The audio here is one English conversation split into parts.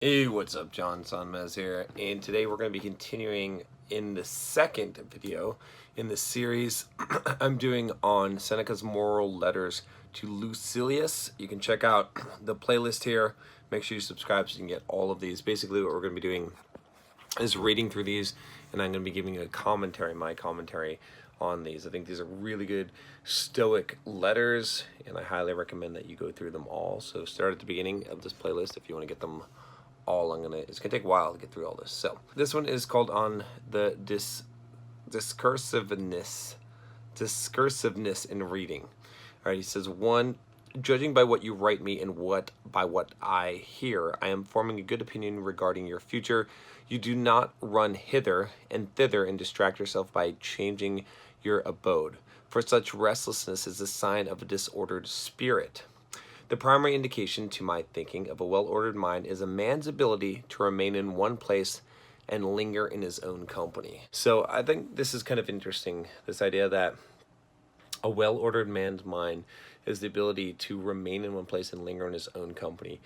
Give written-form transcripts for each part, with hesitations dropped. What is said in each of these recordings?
Hey, what's up? John Sonmez here, and today we're going to be continuing in the second video in the series I'm doing on Seneca's moral letters to Lucilius. You can check out the playlist here. Make sure you subscribe so you can get all of these. Basically, what we're going to be doing is reading through these, and I'm going to be giving a commentary, my commentary on these. I think these are really good Stoic letters, and I highly recommend that you go through them all. So start at the beginning of this playlist if you want to get them all. It's gonna take a while to get through all this. So this one is called on the discursiveness in reading. All right, he says, 1, judging by what you write me and by what I hear, I am forming a good opinion regarding your future. You do not run hither and thither and distract yourself by changing your abode, for such restlessness is a sign of a disordered spirit. The primary indication to my thinking of a well-ordered mind is a man's ability to remain in one place and linger in his own company. So I think this is kind of interesting, this idea that a well-ordered man's mind is the ability to remain in one place and linger in his own company.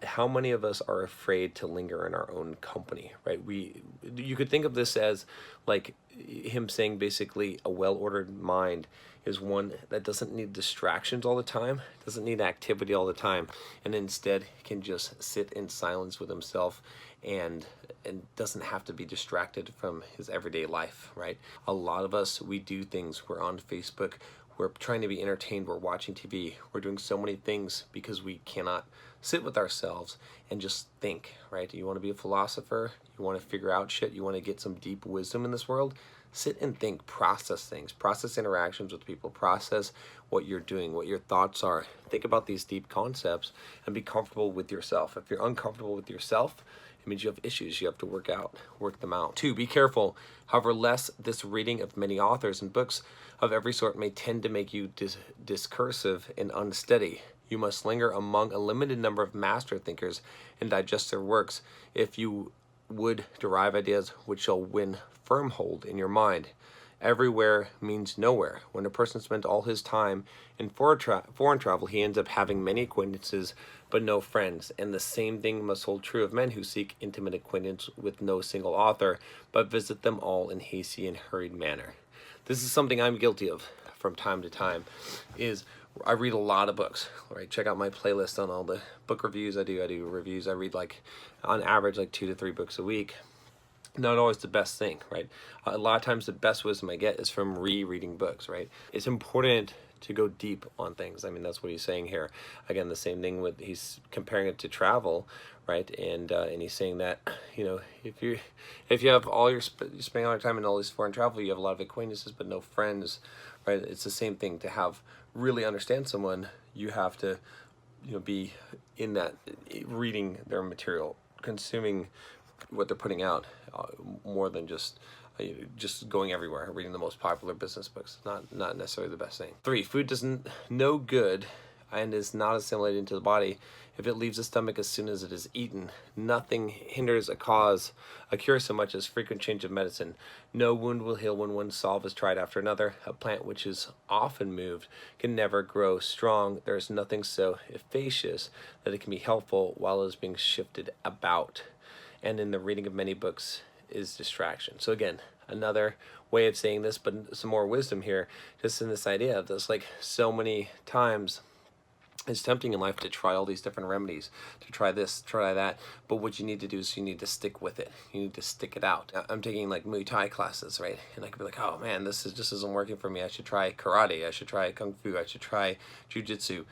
How many of us are afraid to linger in our own company, right? You could think of this as like him saying basically a well-ordered mind is one that doesn't need distractions all the time, doesn't need activity all the time, and instead can just sit in silence with himself and doesn't have to be distracted from his everyday life, right? A lot of us, we do things. We're on Facebook, we're trying to be entertained, we're watching TV, we're doing so many things because we cannot sit with ourselves and just think, right? You want to be a philosopher, you want to figure out shit, you want to get some deep wisdom in this world, sit and think, process things, process interactions with people, process what you're doing, what your thoughts are. Think about these deep concepts and be comfortable with yourself. If you're uncomfortable with yourself, it means you have issues you have to work them out. 2, be careful. However, lest this reading of many authors and books of every sort may tend to make you discursive and unsteady. You must linger among a limited number of master thinkers and digest their works if you would derive ideas which shall win firm hold in your mind. Everywhere means nowhere. When a person spends all his time in foreign travel, he ends up having many acquaintances but no friends. And the same thing must hold true of men who seek intimate acquaintance with no single author, but visit them all in hasty and hurried manner. This is something I'm guilty of from time to time, is I read a lot of books, right? Check out my playlist on all the book reviews I do. I do reviews. I read on average 2 to 3 books a week. Not always the best thing, right? A lot of times the best wisdom I get is from rereading books, right? It's important to go deep on things. I mean, that's what he's saying here. Again, the same thing with, he's comparing it to travel, right? And he's saying that, if you have you spend all your time in all these foreign travel, you have a lot of acquaintances but no friends, right? It's the same thing. To really understand someone, you have to, be in that, reading their material, consuming what they're putting out, more than just going everywhere reading the most popular business books. Not necessarily the best thing. 3, food does no good and is not assimilated into the body if it leaves the stomach as soon as it is eaten. Nothing hinders a cure so much as frequent change of medicine. No wound will heal when one salve is tried after another. A plant which is often moved can never grow strong. There is nothing so efficacious that it can be helpful while it is being shifted about. And in the reading of many books is distraction. So again, another way of saying this, but some more wisdom here, just in this idea of this, so many times it's tempting in life to try all these different remedies, to try this, try that, but what you need to do is you need to stick with it. You need to stick it out. I'm taking Muay Thai classes, right? And I could be like, oh man, this just isn't working for me. I should try karate. I should try kung fu. I should try jujitsu.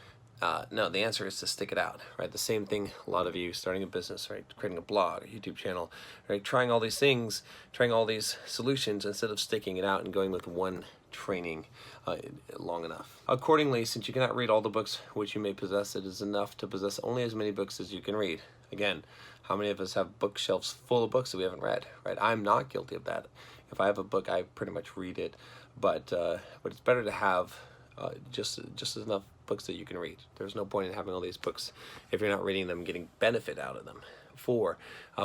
No, the answer is to stick it out, right? The same thing, a lot of you starting a business, right? Creating a blog, a YouTube channel, right? Trying all these things, trying all these solutions instead of sticking it out and going with one training long enough. Accordingly, since you cannot read all the books which you may possess, it is enough to possess only as many books as you can read. Again, how many of us have bookshelves full of books that we haven't read, right? I'm not guilty of that. If I have a book, I pretty much read it, but it's better to have just enough books that you can read. There's no point in having all these books if you're not reading them, getting benefit out of them. 4,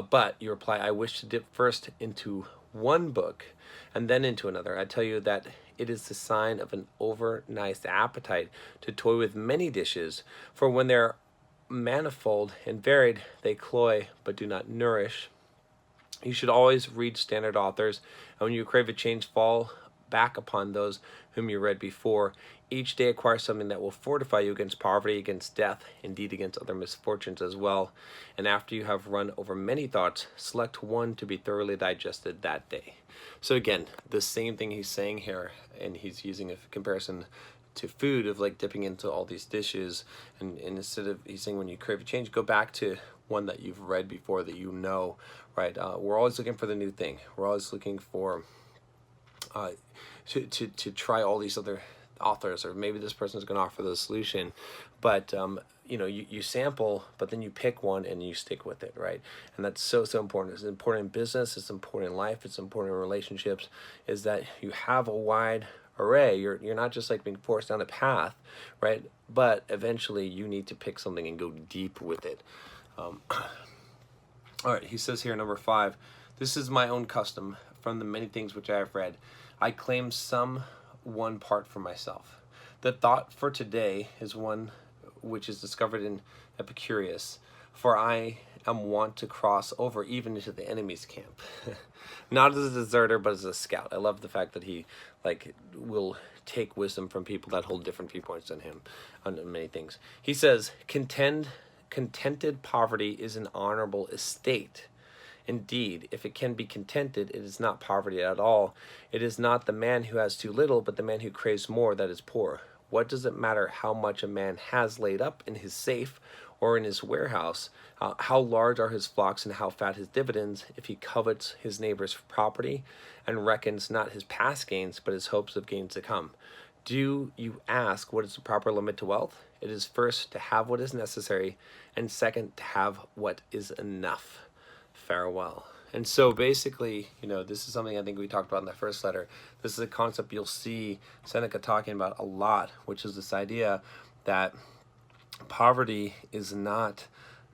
but you reply, I wish to dip first into one book and then into another. I tell you that it is the sign of an over nice appetite to toy with many dishes, for when there manifold and varied, they cloy but do not nourish. You should always read standard authors, and when you crave a change, fall back upon those whom you read before. Each day acquire something that will fortify you against poverty, against death, indeed against other misfortunes as well. And after you have run over many thoughts, select one to be thoroughly digested that day. So again, the same thing he's saying here, and he's using a comparison to food of like dipping into all these dishes, and instead of, he's saying when you crave a change, go back to one that you've read before that you know, right? We're always looking for the new thing. We're always looking for to try all these other authors, or maybe this person is going to offer the solution, but you know, you sample, but then you pick one and you stick with it, right? And that's so important. It's important in business, it's important in life, it's important in relationships, is that you have a wide array. You're not just like being forced down a path, right? But eventually you need to pick something and go deep with it. All right, he says here, number 5, this is my own custom from the many things which I have read. I claim some one part for myself. The thought for today is one which is discovered in Epicurus, for I am wont to cross over even into the enemy's camp. Not as a deserter, but as a scout. I love the fact that he like will take wisdom from people that hold different viewpoints than him on many things. He says, contented poverty is an honorable estate. Indeed, if it can be contented, it is not poverty at all. It is not the man who has too little, but the man who craves more that is poor. What does it matter how much a man has laid up in his safe or in his warehouse? How large are his flocks and how fat his dividends, if he covets his neighbor's property and reckons not his past gains, but his hopes of gains to come? Do you ask what is the proper limit to wealth? It is first to have what is necessary, and second to have what is enough. Farewell. And so basically, you know, this is something I think we talked about in the first letter. This is a concept you'll see Seneca talking about a lot, which is this idea that poverty is not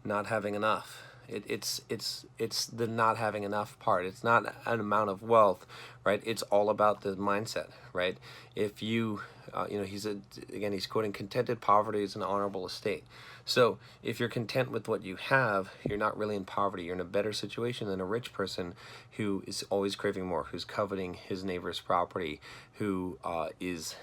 having enough. It's the not having enough part. It's not an amount of wealth, right? It's all about the mindset, right? If you, you know, he's quoting, contented poverty is an honorable estate. So if you're content with what you have, you're not really in poverty. You're in a better situation than a rich person who is always craving more, who's coveting his neighbor's property, who is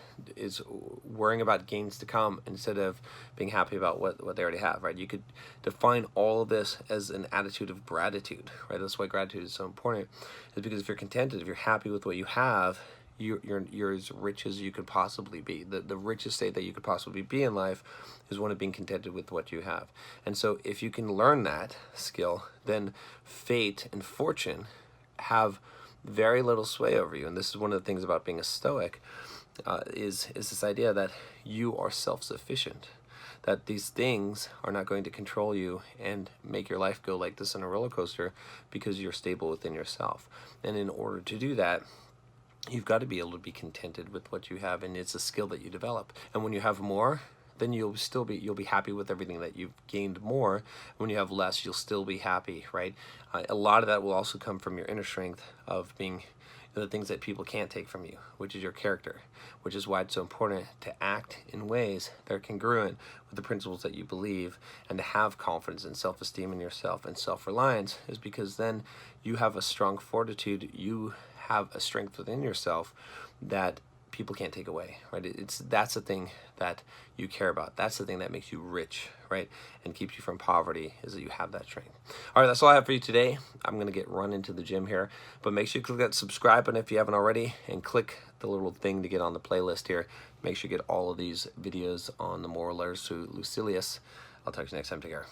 worrying about gains to come instead of being happy about what they already have, right? You could define all of this as an attitude of gratitude, right? That's why gratitude is so important, is because if you're contented, if you're happy with what you have, you're as rich as you could possibly be. The richest state that you could possibly be in life is one of being contented with what you have. And so if you can learn that skill, then fate and fortune have very little sway over you. And this is one of the things about being a Stoic, is this idea that you are self-sufficient, that these things are not going to control you and make your life go like this on a roller coaster, because you're stable within yourself. And in order to do that, you've got to be able to be contented with what you have, and it's a skill that you develop. And when you have more, then you'll be happy with everything that you've gained more. When you have less, you'll still be happy, right? A lot of that will also come from your inner strength of being the things that people can't take from you, which is your character, which is why it's so important to act in ways that are congruent with the principles that you believe, and to have confidence and self-esteem in yourself and self-reliance, is because then you have a strong fortitude. You have a strength within yourself that people can't take away, right? That's the thing that you care about. That's the thing that makes you rich, right? And keeps you from poverty, is that you have that strength. All right, that's all I have for you today. I'm going to run into the gym here, but make sure you click that subscribe button if you haven't already, and click the little thing to get on the playlist here. Make sure you get all of these videos on the moral letters to Lucilius. I'll talk to you next time. Take care.